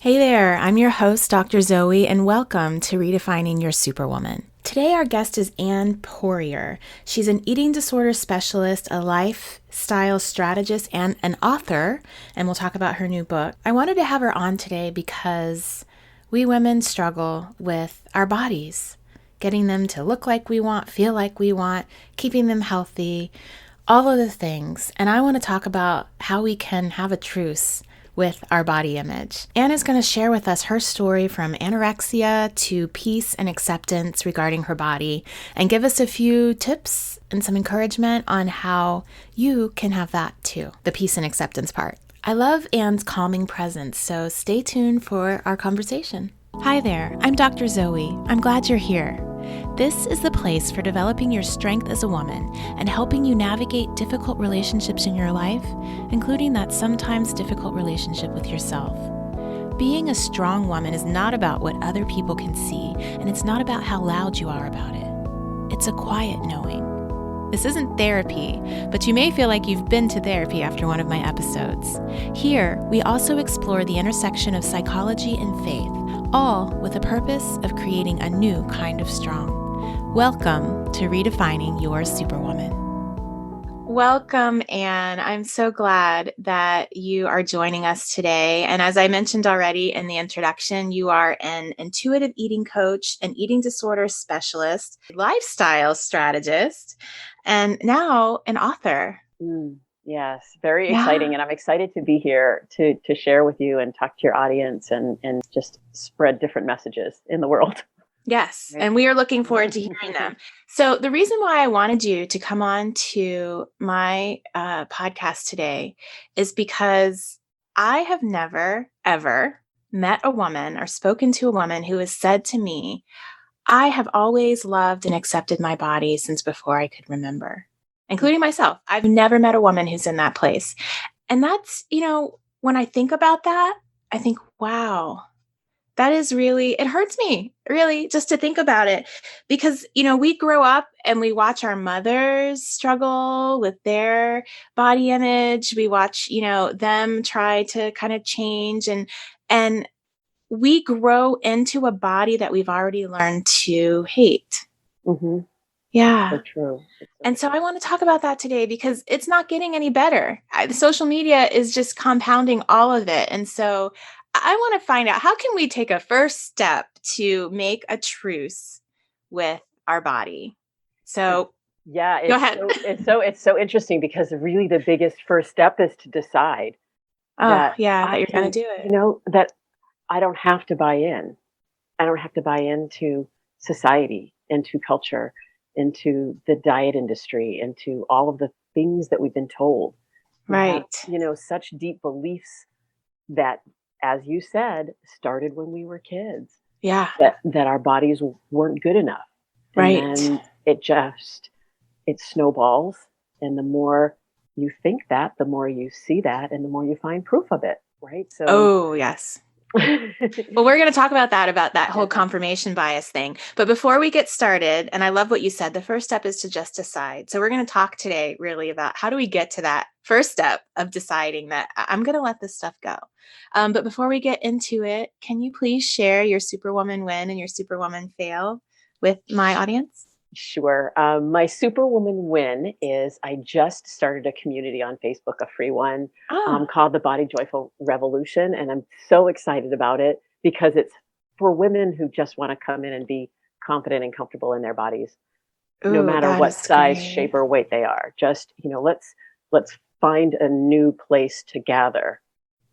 Hey there, I'm your host, Dr. Zoe, and welcome to Redefining Your Superwoman. Today, our guest is Anne Poirier. She's an eating disorder specialist, a lifestyle strategist, and an author, and we'll talk about her new book. I wanted to have her on today because we women struggle with our bodies, getting them to look like we want, feel like we want, keeping them healthy, all of the things. And I want to talk about how we can have a truce with our body image. Anne is going to share with us her story from anorexia to peace and acceptance regarding her body and give us a few tips and some encouragement on how you can have that too, the peace and acceptance part. I love Anne's calming presence, so stay tuned for our conversation. Hi there, I'm Dr. Zoe. I'm glad you're here. This is the place for developing your strength as a woman and helping you navigate difficult relationships in your life, including that sometimes difficult relationship with yourself. Being a strong woman is not about what other people can see, and it's not about how loud you are about it. It's a quiet knowing. This isn't therapy, but you may feel like you've been to therapy after one of my episodes. Here, we also explore the intersection of psychology and faith, all with the purpose of creating a new kind of strong. Welcome to Redefining Your Superwoman. Welcome, Anne. I'm so glad that you are joining us today. And as I mentioned already in the introduction, you are an intuitive eating coach, an eating disorder specialist, lifestyle strategist, and now an author. Yes, very exciting. And I'm excited to be here to share with you and talk to your audience and just spread different messages in the world. Yes, and we are looking forward to hearing them. So the reason why I wanted you to come on to my podcast today is because I have never, ever met a woman or spoken to a woman who has said to me, I have always loved and accepted my body since before I could remember, including myself. I've never met a woman who's in that place. And that's, when I think about that, I think, wow. That is really, it hurts me really just to think about it because, we grow up and we watch our mothers struggle with their body image. We watch, them try to kind of change and we grow into a body that we've already learned to hate. Mm-hmm. Yeah. So true. And so I want to talk about that today because it's not getting any better. The social media is just compounding all of it. And so I want to find out, how can we take a first step to make a truce with our body? So yeah, go ahead. It's so interesting because really the biggest first step is to decide that you're going to do it. That I don't have to buy in. I don't have to buy into society, into culture, into the diet industry, into all of the things that we've been told. Right. Have, such deep beliefs that, as you said, started when we were kids. Yeah. That our bodies weren't good enough. Right. And it snowballs. And the more you think that, the more you see that, and the more you find proof of it. Right. So. Oh, yes. Well, we're going to talk about that whole confirmation bias thing. But before we get started, and I love what you said, the first step is to just decide. So we're going to talk today really about how do we get to that first step of deciding that I'm going to let this stuff go. But before we get into it, can you please share your Superwoman win and your Superwoman fail with my audience? Sure. My Superwoman win is I just started a community on Facebook, a free one, called the Body Joyful Revolution. And I'm so excited about it because it's for women who just want to come in and be confident and comfortable in their bodies, no matter what size, shape, or weight they are. Just, let's find a new place to gather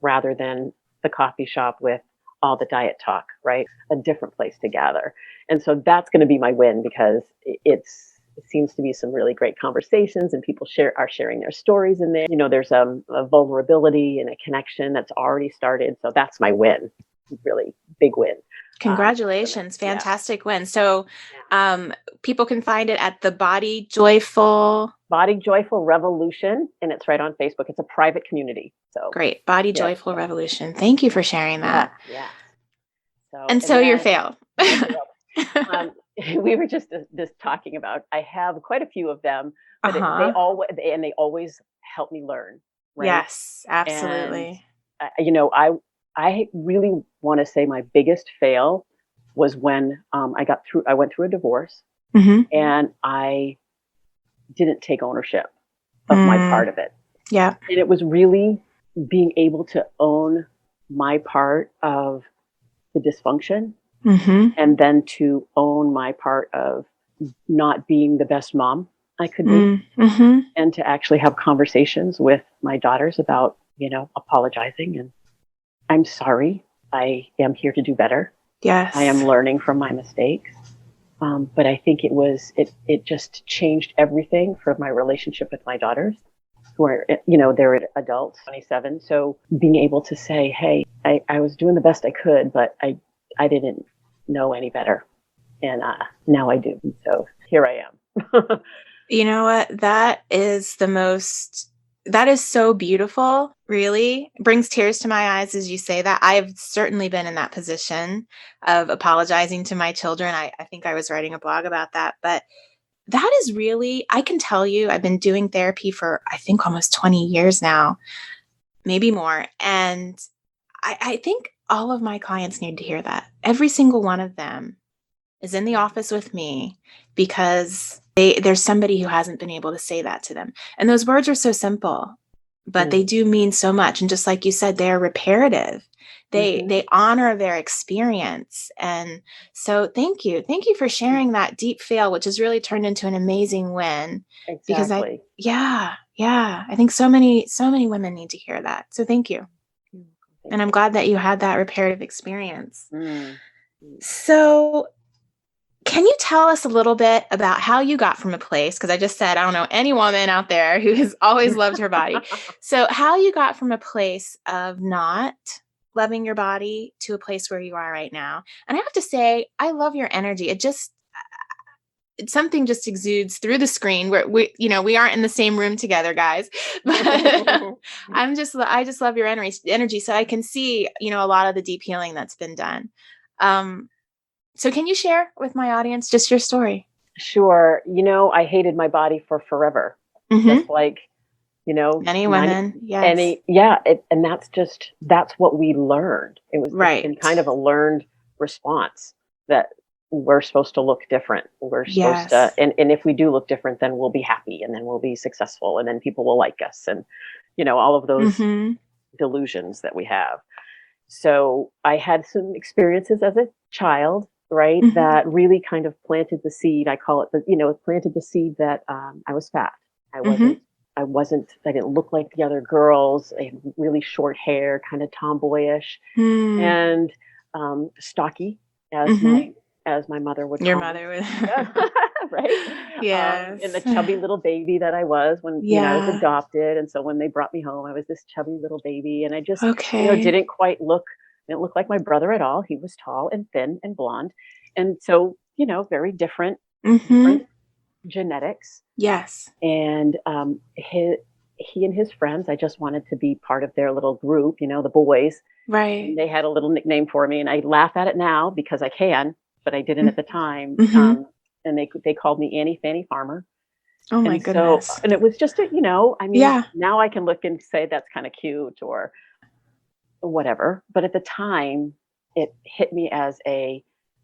rather than the coffee shop with all the diet talk, right? A different place to gather. And so that's going to be my win because it seems to be some really great conversations and people are sharing their stories in there. There's a vulnerability and a connection that's already started. So that's my win. Really big win. Congratulations. Fantastic win. So people can find it at the Body Joyful Revolution, and it's right on Facebook. It's a private community. So great. Body Joyful Revolution. Thank you for sharing that. Yeah. So your fail. We were just talking about, I have quite a few of them, but they always help me learn. Right? Yes, absolutely. And, I really want to say my biggest fail was when I went through a divorce Mm-hmm. and I didn't take ownership of my Mm. part of it. Yeah. And it was really being able to own my part of the dysfunction Mm-hmm. and then to own my part of not being the best mom I could be, Mm-hmm. and to actually have conversations with my daughters about, apologizing and I'm sorry. I am here to do better. I Yes. am learning from my mistakes. But I think it just changed everything for my relationship with my daughters, who are, they're adults, 27. So being able to say, hey, I was doing the best I could, but I didn't know any better. And now I do. So here I am. You know what? That is so beautiful, really. Brings tears to my eyes as you say that. I've certainly been in that position of apologizing to my children. I think I was writing a blog about that, but that is really, I can tell you, I've been doing therapy for, I think, almost 20 years now, maybe more. And I think all of my clients need to hear that. Every single one of them is in the office with me because there's somebody who hasn't been able to say that to them. And those words are so simple, but they do mean so much. And just like you said, they're reparative. They honor their experience. And so thank you. Thank you for sharing that deep fail, which has really turned into an amazing win. Because Exactly. I think so many women need to hear that. So thank you. And I'm glad that you had that reparative experience. So can you tell us a little bit about how you got from a place, because I just said, I don't know any woman out there who has always loved her body. So how you got from a place of not loving your body to a place where you are right now. And I have to say, I love your energy. Something just exudes through the screen where we aren't in the same room together, guys, but I just love your energy. So I can see, a lot of the deep healing that's been done. So can you share with my audience just your story? Sure. I hated my body for forever. Just like, Many women, yes. And that's what we learned. It's been kind of a learned response that we're supposed to look different. We're supposed to, and if we do look different, then we'll be happy and then we'll be successful and then people will like us and, all of those delusions that we have. So I had some experiences as a child, right, that really kind of planted the seed. I call it it planted the seed that I was fat. I didn't look like the other girls. I had really short hair, kind of tomboyish, and stocky, as my mother would call your mother would. right? Yes. And the chubby little baby that I was when I was adopted. And so when they brought me home, I was this chubby little baby. And I just, didn't look like my brother at all. He was tall and thin and blonde. And so, very different genetics. Yes. And he and his friends, I just wanted to be part of their little group, the boys. Right. And they had a little nickname for me. And I laugh at it now because I can, but I didn't at the time. And they called me Annie Fanny Farmer. Oh my goodness. So, and it was just now I can look and say that's kind of cute or whatever. But at the time, it hit me as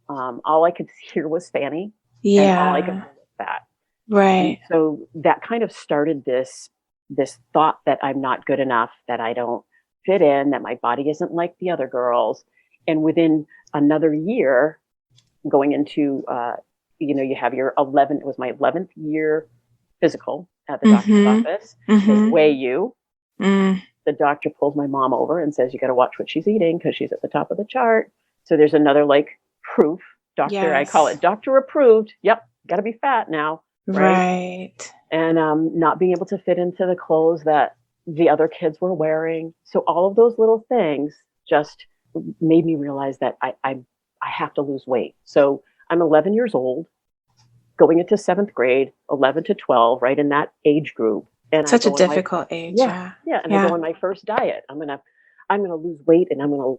all I could hear was Fanny. Yeah. And all I could hear was fat. Right. And so that kind of started this thought that I'm not good enough, that I don't fit in, that my body isn't like the other girls. And within another year, going into you have your it was my 11th year physical at the doctor's office. They weigh you. The doctor pulls my mom over and says, you got to watch what she's eating because she's at the top of the chart. So there's another proof. Doctor, I call it doctor approved. Yep. Got to be fat now. Right. And not being able to fit into the clothes that the other kids were wearing. So all of those little things just made me realize that I have to lose weight. So I'm 11 years old, going into 7th grade, 11 to 12, right in that age group. And such a difficult age. Yeah. And I go on my first diet. I'm gonna lose weight, and I'm gonna,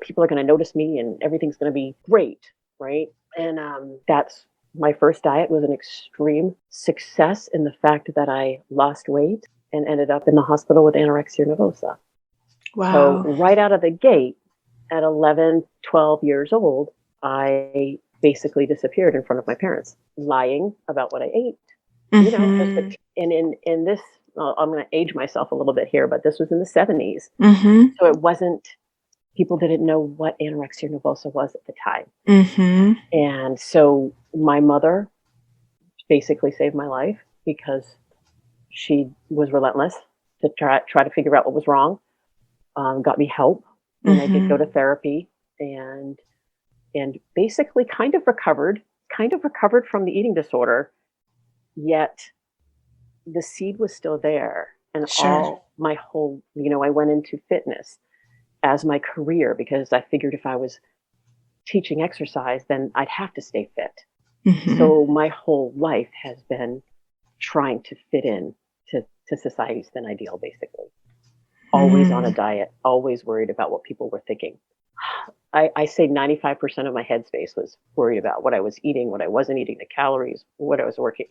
people are gonna notice me, and everything's gonna be great, right? And that's my first diet was an extreme success in the fact that I lost weight and ended up in the hospital with anorexia nervosa. Wow. So right out of the gate, at 11, 12 years old, I basically disappeared in front of my parents, lying about what I ate. Mm-hmm. And in this, I'm going to age myself a little bit here, but this was in the 70s. Mm-hmm. So it wasn't, people didn't know what anorexia nervosa was at the time. Mm-hmm. And so my mother basically saved my life because she was relentless to try to figure out what was wrong. Got me help when I did go to therapy, and basically kind of recovered from the eating disorder. Yet the seed was still there, and Sure. my whole, I went into fitness as my career because I figured if I was teaching exercise, then I'd have to stay fit. Mm-hmm. So my whole life has been trying to fit in to society's thin ideal, basically. Always on a diet, always worried about what people were thinking. I say 95% of my headspace was worried about what I was eating, what I wasn't eating, the calories, what I was working,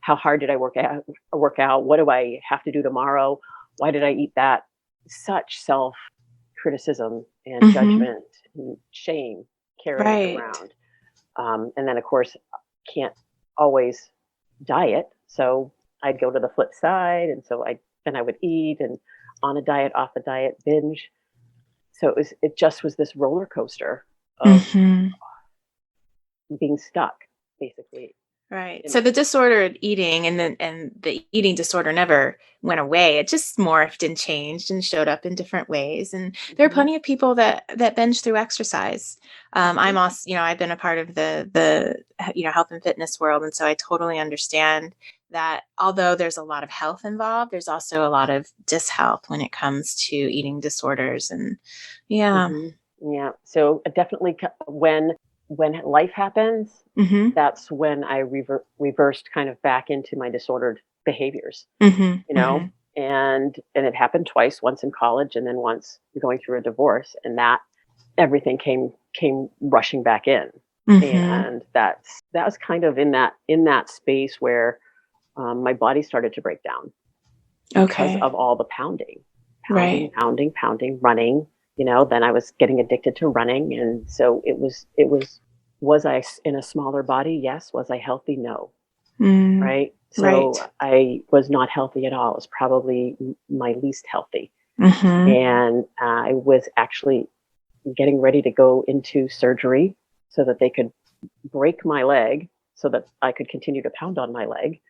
how hard did I work out? What do I have to do tomorrow? Why did I eat that? Such self criticism and judgment and shame carrying around. And then, of course, can't always diet. So I'd go to the flip side. And so I would eat and on a diet, off a diet, binge. So it just was this roller coaster of being stuck, basically. Right. So the disordered eating and the eating disorder never went away. It just morphed and changed and showed up in different ways. And there are plenty of people that binge through exercise. I'm also, I've been a part of the health and fitness world, and so I totally understand that. Although there's a lot of health involved, there's also a lot of dishealth when it comes to eating disorders. And yeah. Yeah. So definitely when life happens, that's when I reversed kind of back into my disordered behaviors, and it happened twice, once in college and then once going through a divorce, and that everything came rushing back in. And that was kind of in that space where my body started to break down because of all the pounding, running. Then I was getting addicted to running. And so it was I in a smaller body? Yes. Was I healthy? No. Right. So I was not healthy at all. It was probably my least healthy. And I was actually getting ready to go into surgery so that they could break my leg so that I could continue to pound on my leg.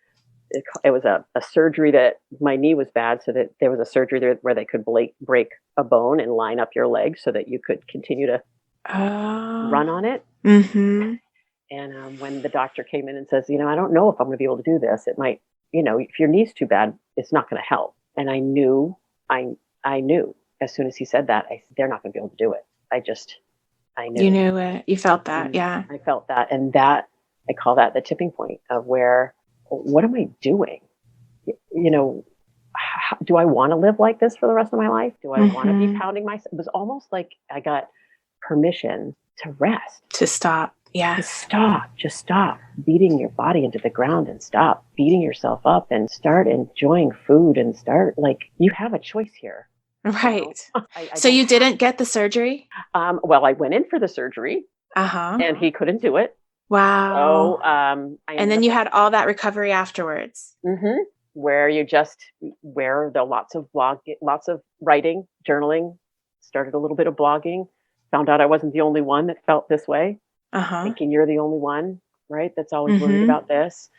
It was a surgery that my knee was bad, so that there was a surgery there where they could break a bone and line up your leg so that you could continue to run on it. And when the doctor came in and says, I don't know if I'm going to be able to do this. It might, if your knee's too bad, it's not going to help. And I knew as soon as he said that, they're not going to be able to do it. I knew. You knew it. You felt that. Yeah. I felt that. And that, I call that the tipping point of where, what am I doing? Do I want to live like this for the rest of my life? Do I want to be pounding myself? It was almost like I got permission to rest. To stop. Yeah. Just stop beating your body into the ground and stop beating yourself up and start enjoying food and start, you have a choice here. Right. So you didn't get the surgery? Well, I went in for the surgery and he couldn't do it. Wow. So, and then you had all that recovery afterwards. Where there are lots of writing, journaling, started a little bit of blogging, found out I wasn't the only one that felt this way. Thinking you're the only one, right? That's always worried about this.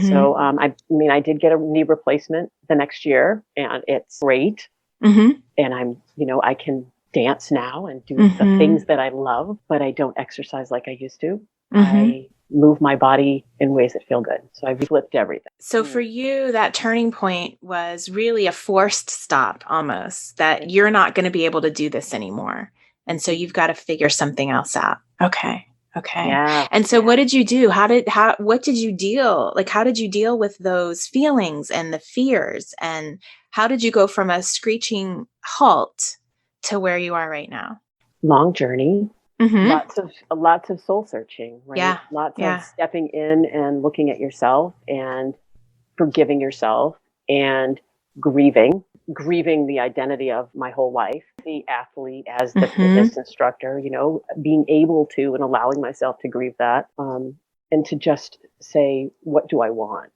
So, I did get a knee replacement the next year, and it's great. And I can dance now and do the things that I love, but I don't exercise like I used to. I move my body in ways that feel good. So I've flipped everything. So for you, that turning point was really a forced stop almost, that you're not going to be able to do this anymore. And so you've got to figure something else out. Okay. Yeah. And so what did you do? How did you deal with those feelings and the fears? And how did you go from a screeching halt to where you are right now? Long journey. Lots of soul searching, right? Yeah. Lots of stepping in and looking at yourself and forgiving yourself and grieving grieving the identity of my whole life, the athlete as the fitness instructor, being able to and allowing myself to grieve that, and to just say, what do I want?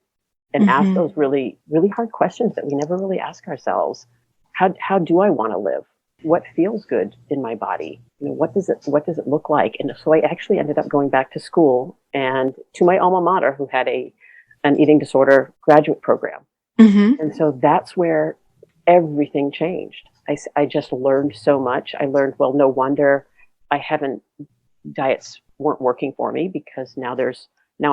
And ask those really, really hard questions that we never really ask ourselves. How do I want to live? What feels good in my body? What does it look like? And so I actually ended up going back to school and to my alma mater, who had an eating disorder graduate program. And so that's where everything changed. I just learned so much. I learned, well, no wonder diets weren't working for me, because now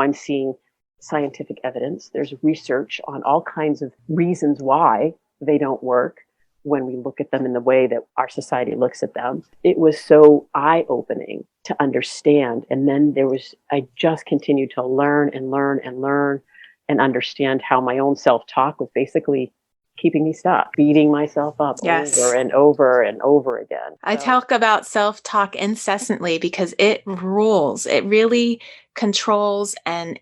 I'm seeing scientific evidence. There's research on all kinds of reasons why they don't work when we look at them in the way that our society looks at them. It was so eye-opening to understand. And then I just continued to learn and learn and learn and understand how my own self-talk was basically keeping me stuck, beating myself up over and over and over again. I talk about self-talk incessantly because it rules. It really controls and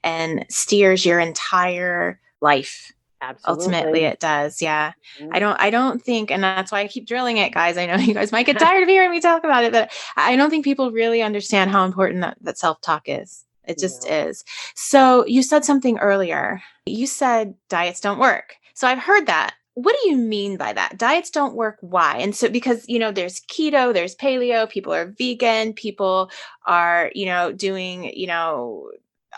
steers your entire life. Absolutely. Ultimately, it does. Yeah. I don't think, and that's why I keep drilling it, guys. I know you guys might get tired of hearing me talk about it, but I don't think people really understand how important that self-talk is. It just is. So you said something earlier. You said diets don't work. So I've heard that. What do you mean by that? Diets don't work. Why? And so, because, there's keto, there's paleo, people are vegan, people are, doing,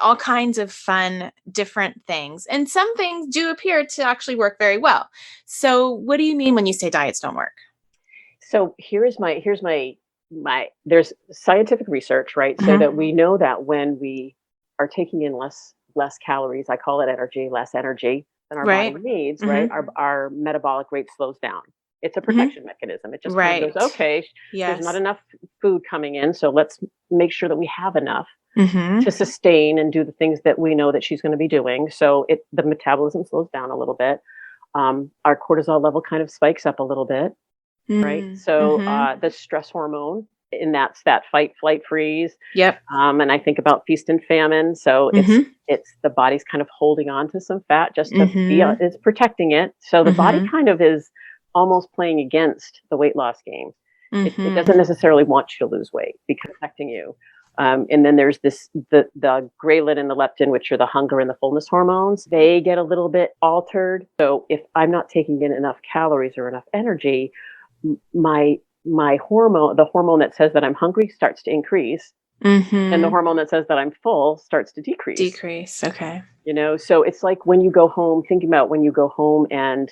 all kinds of fun, different things. And some things do appear to actually work very well. So what do you mean when you say diets don't work? So here's my there's scientific research, right? So that we know that when we are taking in less calories, I call it energy, less energy than our body needs, right? Our metabolic rate slows down. It's a protection mechanism. It just kind of goes, okay, there's not enough food coming in, so let's make sure that we have enough to sustain and do the things that we know that she's going to be doing. So the metabolism slows down a little bit. Our cortisol level kind of spikes up a little bit, right? So the stress hormone, and that's that fight, flight, freeze. Yep. And I think about feast and famine. So it's the body's kind of holding on to some fat just to it's protecting it. So the body kind of is almost playing against the weight loss game. It doesn't necessarily want you to lose weight because it's protecting you. And then there's the ghrelin and the leptin, which are the hunger and the fullness hormones. They get a little bit altered. So if I'm not taking in enough calories or enough energy, my hormone, the hormone that says that I'm hungry, starts to increase. And the hormone that says that I'm full starts to decrease. Okay. So it's like when you go home, thinking about when you go home and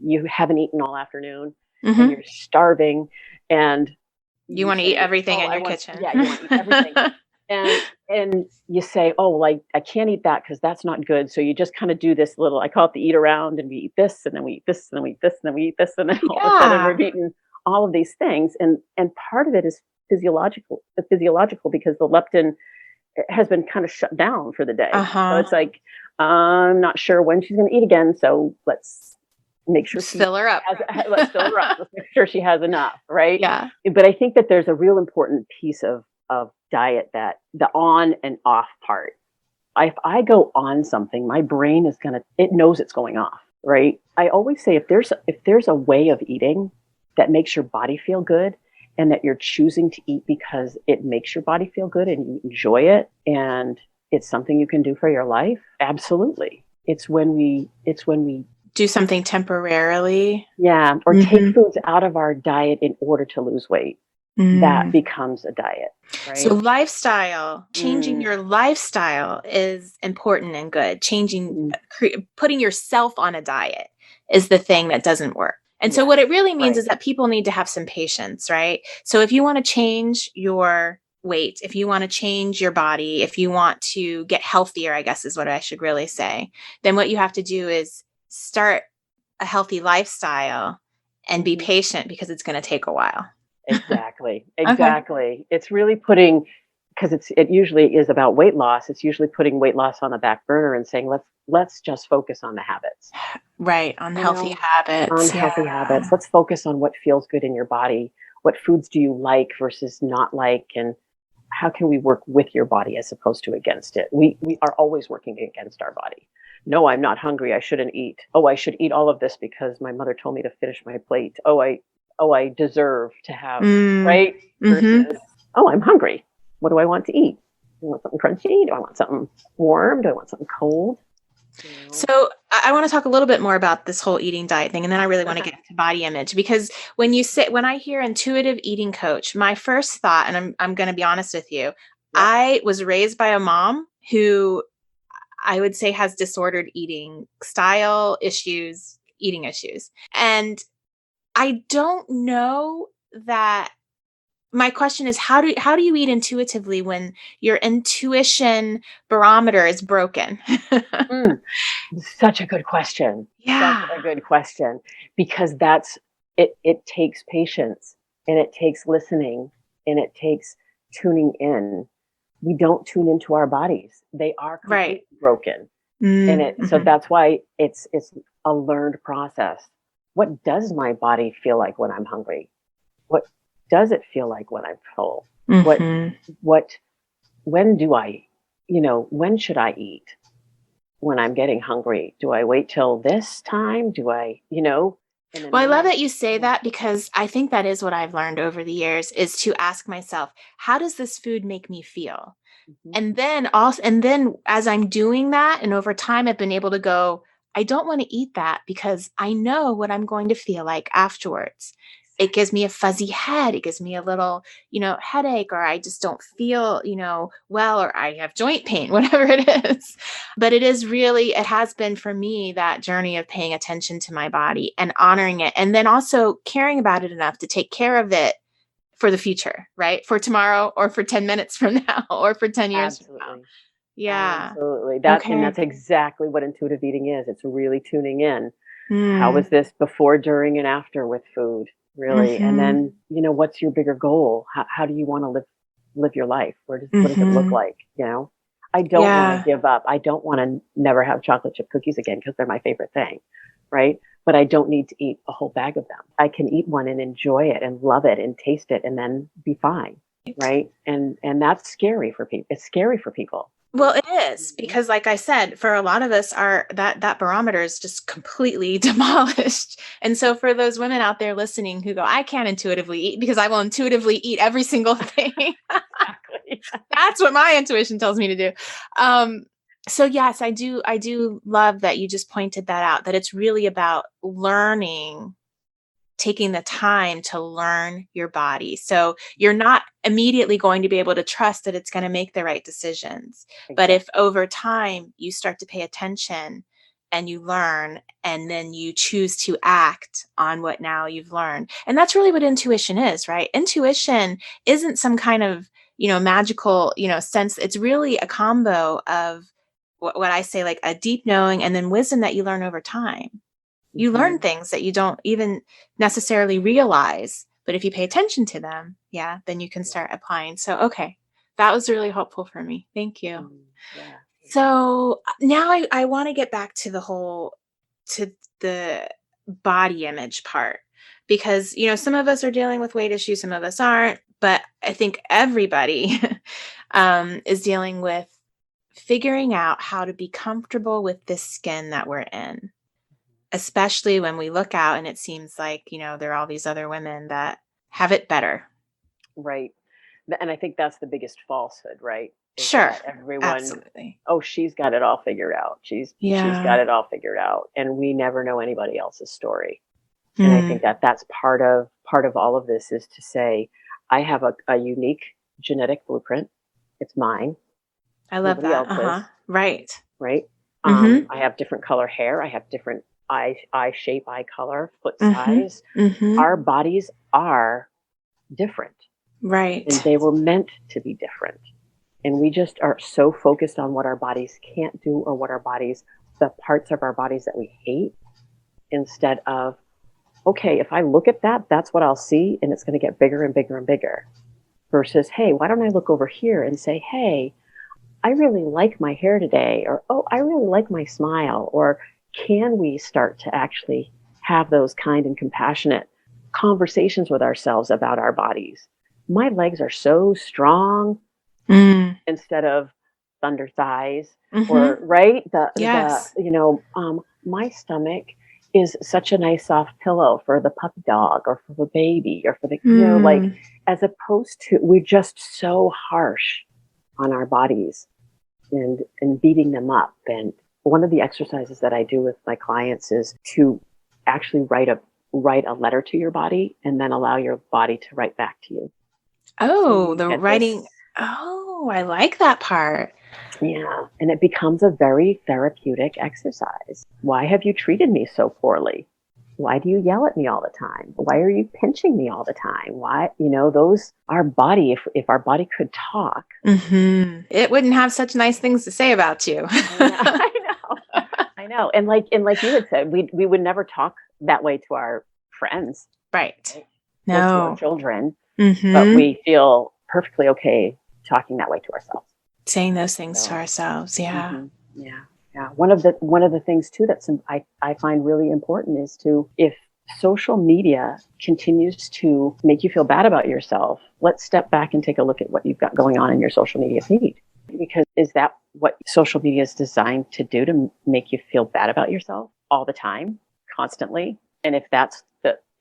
you haven't eaten all afternoon and you're starving and you want to eat everything in your kitchen. Yeah, you want to eat everything. And you say, oh, like, I can't eat that because that's not good. So you just kind of do this little, I call it the eat around, and we eat this, and then we eat this, and then we eat this, and then we eat this, and then all of a sudden we're eating all of these things. And part of it is physiological because the leptin has been kind of shut down for the day. So it's like, I'm not sure when she's going to eat again. So let's make sure fill her up. Let's fill her up. Let's make sure she has enough, right? Yeah. But I think that there's a real important piece of diet, that the on and off part. If I go on something, my brain it knows it's going off, right? I always say if there's a way of eating that makes your body feel good, and that you're choosing to eat because it makes your body feel good and you enjoy it, and it's something you can do for your life, absolutely. It's when we do something temporarily. Yeah. Or take foods out of our diet in order to lose weight. That becomes a diet. Right? So lifestyle, changing your lifestyle is important and good. Putting yourself on a diet is the thing that doesn't work. And so what it really means is that people need to have some patience, right? So if you want to change your weight, if you want to change your body, if you want to get healthier, I guess is what I should really say, then what you have to do is start a healthy lifestyle and be patient, because it's going to take a while. Exactly. Okay. It's really because it usually is about weight loss. It's usually putting weight loss on the back burner and saying, let's just focus on the habits. Right. On healthy habits. On healthy habits. Let's focus on what feels good in your body. What foods do you like versus not like? And how can we work with your body as opposed to against it? We are always working against our body. No, I'm not hungry. I shouldn't eat. Oh, I should eat all of this because my mother told me to finish my plate. Oh, I deserve to have, Mm. right? Mm-hmm. Versus, oh, I'm hungry. What do I want to eat? Do I want something crunchy? Do I want something warm? Do I want something cold? You know? So I want to talk a little bit more about this whole eating diet thing, and then I really want to get into body image, because when I hear intuitive eating coach, my first thought, and I'm going to be honest with you, Yep. I was raised by a mom who I would say has disordered eating style issues, eating issues. And I don't know that my question is, how do you eat intuitively when your intuition barometer is broken? Mm, such a good question. Such Yeah. a good question. Because that's it. It takes patience, and it takes listening, and it takes tuning in. We don't tune into our bodies. They are Right. completely broken. And so Mm-hmm. that's why it's a learned process. What does my body feel like when I'm hungry? What does it feel like when I'm full? What Mm-hmm. what when do I, when should I eat when I'm getting hungry? Do I wait till this time? Do I, and then Well, I when love I that you say yeah. that, because I think that is what I've learned over the years, is to ask myself, how does this food make me feel? Mhm. And then as I'm doing that, and over time I've been able to go, I don't want to eat that because I know what I'm going to feel like afterwards. It gives me a fuzzy head. It gives me a little, headache, or I just don't feel, well, or I have joint pain, whatever it is. But it has been for me that journey of paying attention to my body and honoring it. And then also caring about it enough to take care of it for the future, right? For tomorrow, or for 10 minutes from now, or for 10 years from now. Absolutely. Yeah. Absolutely. Okay. That's exactly what intuitive eating is. It's really tuning in. How Mm. was this before, during, and after with food, really? And Mhm. then, what's your bigger goal? How do you want to live your life? What does it look Mhm. like? I don't want to Yeah. give up. I don't want to never have chocolate chip cookies again because they're my favorite thing, right? But I don't need to eat a whole bag of them. I can eat one and enjoy it and love it and taste it and then be fine, right? And that's scary for people. It's scary for people, Well, it is, Mhm. because like I said, for a lot of us, our that barometer is just completely demolished. And so for those women out there listening who go, I can't intuitively eat because I will intuitively eat every single thing. Exactly. That's what my intuition tells me to do. Um, so yes, I do love that you just pointed that out, that it's really about learning, taking the time to learn your body. So you're not immediately going to be able to trust that it's going to make the right decisions. But if Exactly. over time you start to pay attention and you learn, and then you choose to act on what now you've learned. And that's really what intuition is, right? Intuition isn't some kind of, magical, sense. It's really a combo of what I say, like a deep knowing, and then wisdom that you learn over time. You learn Mhm. things that you don't even necessarily realize, but if you pay attention to them, yeah, then you can Yeah. start applying. So, okay, that was really helpful for me. Thank you. Yeah. So now I want to get back to to the body image part, because, some of us are dealing with weight issues, some of us aren't, but I think everybody is dealing with figuring out how to be comfortable with this skin that we're in, especially when we look out and it seems like, there are all these other women that have it better. Right. And I think that's the biggest falsehood, right? Is Sure. that everyone, Absolutely. oh, she's got it all figured out. She's got Yeah. it all figured out, and we never know anybody else's story. And I Hmm. think that that's part of all of this is to say, I have a unique genetic blueprint. It's mine. I love Nobody that. Uh-huh. else's, Right. right? Mhm. I have different color hair. I have different eye shape, eye color, foot Mhm. size. Mhm. Our bodies are different, and Right. they were meant to be different. And we just are so focused on what our bodies can't do, or the parts of our bodies that we hate, instead of, okay, if I look at that, that's what I'll see, and it's going to get bigger and bigger and bigger. Versus, hey, why don't I look over here and say, hey, I really like my hair today, or oh, I really like my smile, or can we start to actually have those kind and compassionate conversations with ourselves about our bodies? My legs are so strong, Mm. instead of, thunder thighs, Mm-hmm. or right, Yes. my stomach is such a nice soft pillow for the puppy dog or for the baby or for the, like, Mm. as opposed to, we're just so harsh on our bodies and beating them up. And one of the exercises that I do with my clients is to actually write a letter to your body and then allow your body to write back to you. So Oh, you the get this. writing. Oh, I like that part. Yeah. And it becomes a very therapeutic exercise. Why have you treated me so poorly? Why do you yell at me all the time? Why are you pinching me all the time? Why, those, our body, if our body could talk. Mm-hmm. It wouldn't have such nice things to say about you. I know. And like you had said, we would never talk that way to our friends. Right. Or to our No. children, Mm-hmm. but we feel perfectly okay talking that way to ourselves. Saying those things to ourselves. Yeah. Mm-hmm. Yeah. One of the things too that I find really important is if social media continues to make you feel bad about yourself, let's step back and take a look at what you've got going on in your social media feed. Because is that what social media is designed to do, to make you feel bad about yourself all the time, constantly? And if that's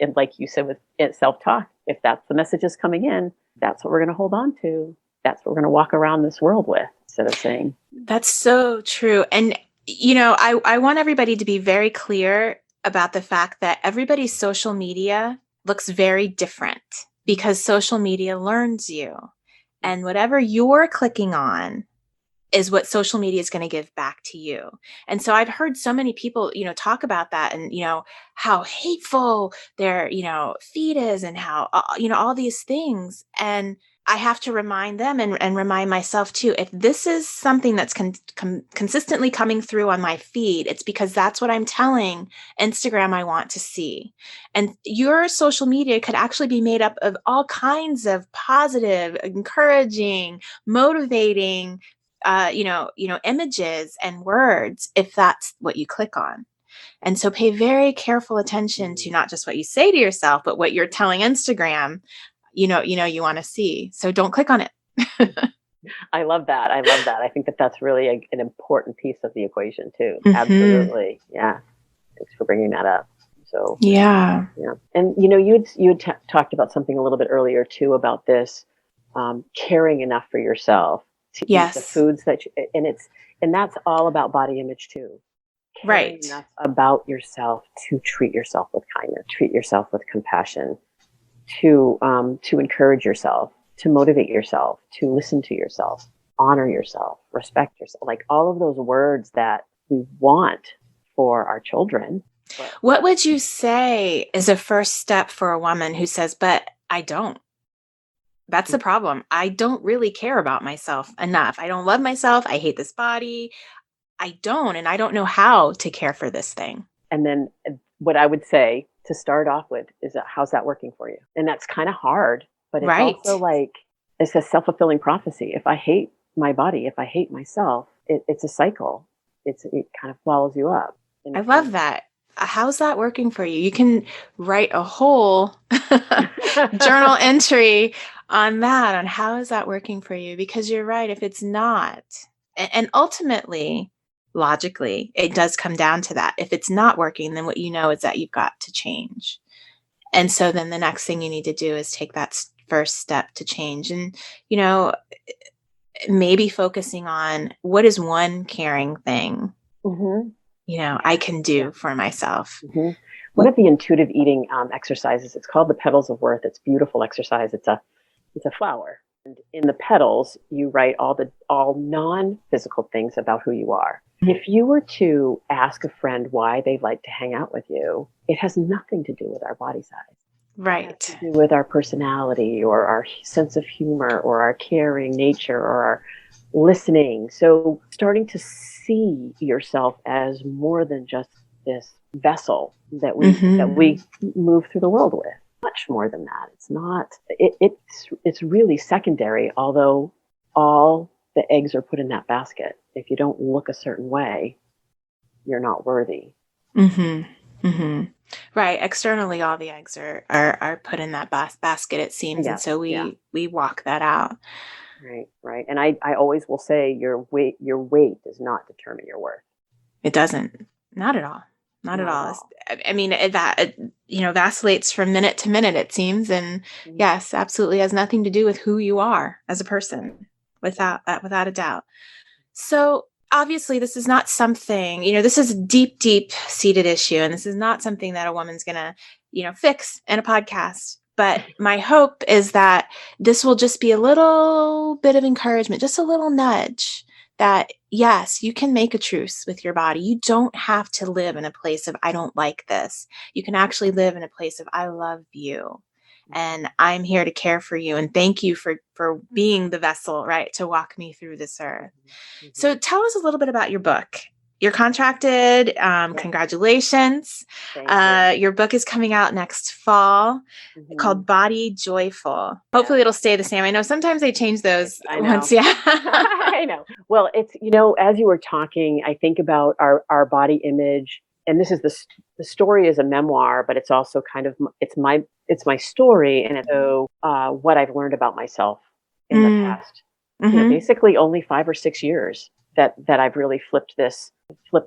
and like you said with self-talk, if that's the messages coming in, that's what we're going to hold on to. That's what we're going to walk around this world with, instead of saying. That's so true. And, I want everybody to be very clear about the fact that everybody's social media looks very different because social media learns you. And whatever you're clicking on is what social media is going to give back to you. And so I've heard so many people, talk about that and, how hateful their, feed is and how, all these things. And I have to remind them and remind myself too, if this is something that's consistently coming through on my feed, it's because that's what I'm telling Instagram I want to see. And your social media could actually be made up of all kinds of positive, encouraging, motivating, images and words, if that's what you click on. And so pay very careful attention to not just what you say to yourself, but what you're telling Instagram, you want to see. So don't click on it. I love that. I think that's really an important piece of the equation too. Mm-hmm. Absolutely. Yeah. Thanks for bringing that up. So yeah. And you had talked about something a little bit earlier too about this, caring enough for yourself to eat the foods and that's all about body image too. Caring enough about yourself to treat yourself with kindness, treat yourself with compassion, to encourage yourself, to motivate yourself, to listen to yourself, honor yourself, respect yourself, like all of those words that we want for our children. What would you say is a first step for a woman who says, but I don't? That's the problem. I don't really care about myself enough. I don't love myself. I hate this body. I don't, and I don't know how to care for this thing. And then what I would say to start off with is how's that working for you? And that's kind of hard, but it's also like, it's a self-fulfilling prophecy. If I hate my body, if I hate myself, it's a cycle. It kind of follows you up. I love that. How's that working for you? You can write a whole journal entry on that, on how is that working for you? Because you're right, if it's not, and ultimately, logically, it does come down to that. If it's not working, then what you know is that you've got to change. And so then the next thing you need to do is take that first step to change. And, maybe focusing on what is one caring thing I can do for myself. Mm-hmm. One of the intuitive eating exercises, it's called the Petals of Worth. It's a beautiful exercise. It's a flower. And in the petals, you write all non-physical things about who you are. If you were to ask a friend why they'd like to hang out with you, it has nothing to do with our body size. Right. It has to do with our personality or our sense of humor or our caring nature or our listening. So starting to see yourself as more than just this vessel that we move through the world with. Much more than that. It's not. It's really secondary. Although all the eggs are put in that basket. If you don't look a certain way, you're not worthy. Right. Externally, all the eggs are put in that basket, it seems, and so we walk that out. Right, right. And I always will say your weight does not determine your worth. It doesn't. Not at all. Not at Not at all. all. I mean, vacillates from minute to minute, it seems. And Mhm. yes, absolutely has nothing to do with who you are as a Right. person, Right. without a doubt. So obviously, this is not something, this is a deep, deep seated issue. And this is not something that a woman's going to, fix in a podcast. But my hope is that this will just be a little bit of encouragement, just a little nudge that, yes, you can make a truce with your body. You don't have to live in a place of, I don't like this. You can actually live in a place of, I love you. And I'm here to care for you. And thank you for being the vessel, right, to walk me through this earth. Mhm. So tell us a little bit about your book. You're contracted. Yeah. Congratulations. Thank you. Your book is coming out next fall, Mhm. called Body Joyful. Yeah. Hopefully it'll stay the same. I know sometimes they change those I once. know. Yeah. I know. Well, it's, as you were talking, I think about our body image, and this is the story is a memoir, but it's also kind of it's my story, and it's so what I've learned about myself in the Mm. past, Mm-hmm. basically only 5 or 6 years that I've really flipped this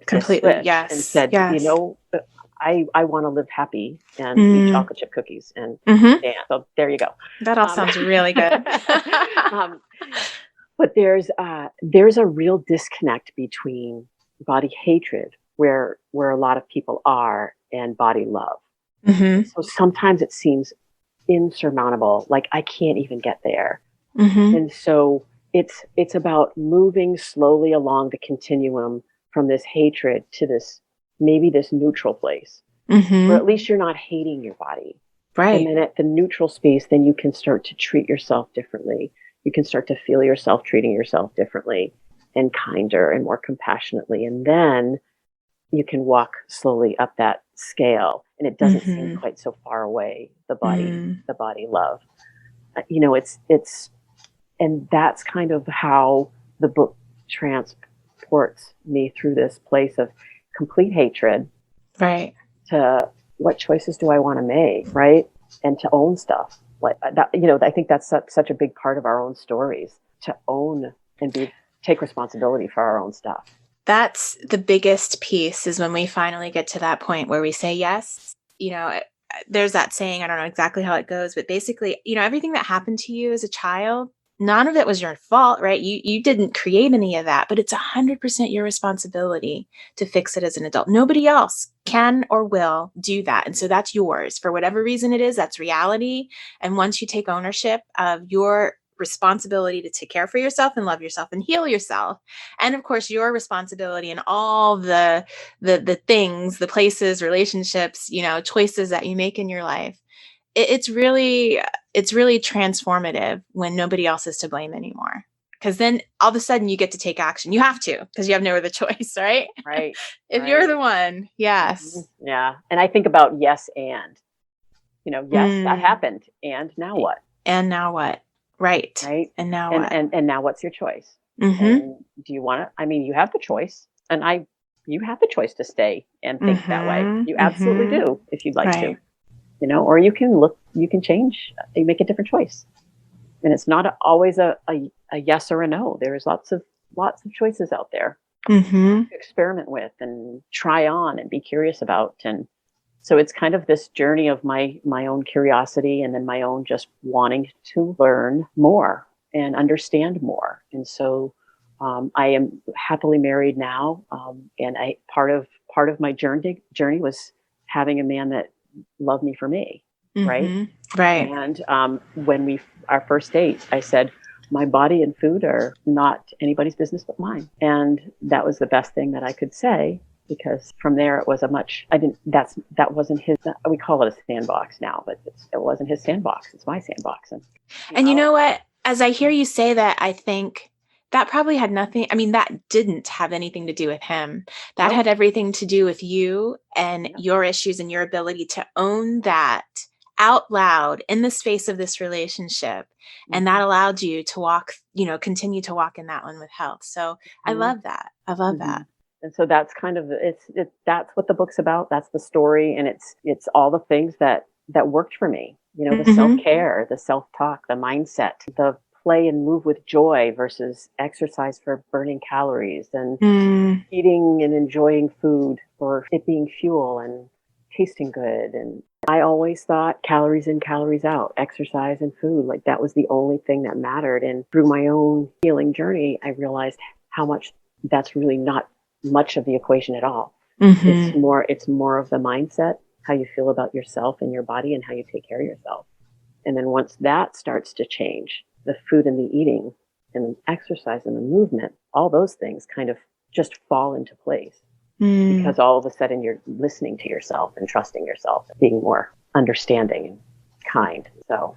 Completely. switch and Yes. said, Yes. I want to live happy and eat Mm. chocolate chip cookies and Mm-hmm. dance. So there you go. That all Um, sounds really good. um, but there's a real disconnect between body hatred, where a lot of people are, and body love. Mm-hmm. So sometimes it seems insurmountable, like I can't even get there. Mm-hmm. And so it's about moving slowly along the continuum from this hatred to this neutral place, where Mm-hmm. at least you're not hating your body. And Right. then at the neutral space, then you can start to treat yourself differently. You can start to feel yourself treating yourself differently and kinder and more compassionately. And then you can walk slowly up that scale, and it doesn't seem Mm-hmm. quite so far away, Mm. the body love. It's and that's kind of how the book transports me through this place of complete hatred Right. to what choices do I want to make, right? And to own stuff like that. I think that's such a big part of our own stories, to own and take responsibility for our own stuff. That's the biggest piece, is when we finally get to that point where we say yes. There's that saying, I don't know exactly how it goes, but basically, everything that happened to you as a child, none of it was your fault, right? You didn't create any of that, but it's 100% your responsibility to fix it as an adult. Nobody else can or will do that. And so that's yours. For whatever reason it is, that's reality. And once you take ownership of your responsibility to take care for yourself and love yourself and heal yourself, and of course your responsibility and all the things, the places, relationships, choices that you make in your life, it's really transformative when nobody else is to blame anymore, because then all of a sudden you get to take action. You have to, because you have no other choice, right? Right. If you're Right. the one. Mhm. Yes. Yeah. And I think about yes, yes, that Mm. happened. And now what? And now what? Right. Right. And now And what? and and now what's your choice? Mm-hmm. And do you want to? I mean, you have the choice, and you have the choice to stay and think that way. Mm-hmm. You absolutely Mm-hmm. do if you'd like to, Right. or you can change, you make a different choice. And it's not always a yes or a no. There's lots of choices out there Mm-hmm. to experiment with and try on and be curious about. And so it's kind of this journey of my own curiosity, and then my own just wanting to learn more and understand more. And so I am happily married now, and I part of my journey was having a man that loved me for me, right? Mm-hmm. Right. And when our first date, I said, my body and food are not anybody's business but mine. And that was the best thing that I could say, because from there it was that wasn't his, we call it a sandbox now, but it wasn't his sandbox. It's my sandbox. And, And you know what? As I hear you say that, I think that probably had nothing, I mean, that didn't have anything to do with him. That nope. had everything to do with you and Yep. your issues and your ability to own that out loud in the space of this relationship. And that allowed you to continue to walk in that one with health. So I Mhm. love that. I love Mhm. that. And so that's kind of that's what the book's about. That's the story, and it's all the things that worked for me. The Mm-hmm. self-care, the self-talk, the mindset, the play and move with joy versus exercise for burning calories, and eating and enjoying food for it being fuel and tasting good. And I always thought calories in, calories out, exercise and food, like that was the only thing that mattered. And through my own healing journey, I realized how much that's really not much of the equation at all. It's more of the mindset, how you feel about yourself and your body and how you take care of yourself. And then once that starts to change, the food and the eating and the exercise and the movement, all those things kind of just fall into place. Because all of a sudden you're listening to yourself and trusting yourself, and being more understanding and kind. So,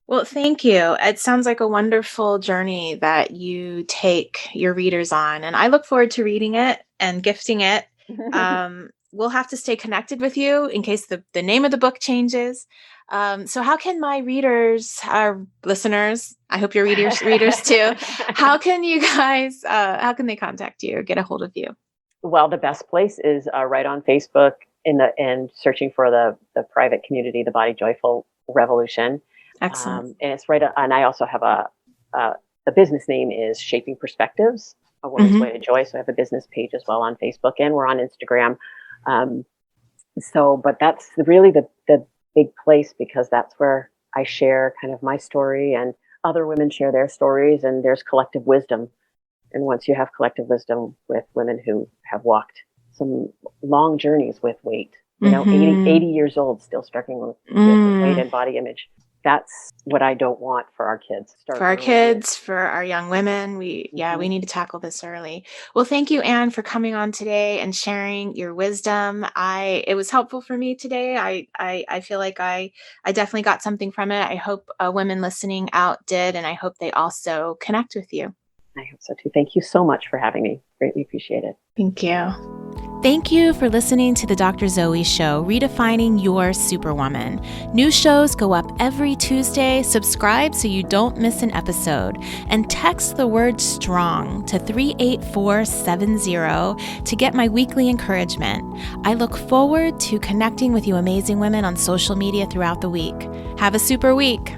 well, thank you. It sounds like a wonderful journey that you take your readers on, and I look forward to reading it and gifting it. We'll have to stay connected with you in case the name of the book changes. So how can my readers, our listeners, I hope your readers too, how can you guys, how can they contact you or get a hold of you? Well, the best place is right on Facebook and searching for the private community, the Body Joyful Revolution. Excellent. And it's right. And I also have the business name is Shaping Perspectives, A Woman's Way to Joy. So I have a business page as well on Facebook, and we're on Instagram. But that's really the big place, because that's where I share kind of my story, and other women share their stories, and there's collective wisdom. And once you have collective wisdom with women who have walked some long journeys with weight, 80 years old, still struggling with weight and body image. That's what I don't want for our kids. For our kids, for our young women, we need to tackle this early. Well, thank you, Anne, for coming on today and sharing your wisdom. It was helpful for me today. I feel like I definitely got something from it. I hope women listening out did, and I hope they also connect with you. I hope so too. Thank you so much for having me. Greatly appreciate it. Thank you. Thank you for listening to the Dr. Zoe Show, Redefining Your Superwoman. New shows go up every Tuesday. Subscribe so you don't miss an episode. And text the word STRONG to 38470 to get my weekly encouragement. I look forward to connecting with you amazing women on social media throughout the week. Have a super week.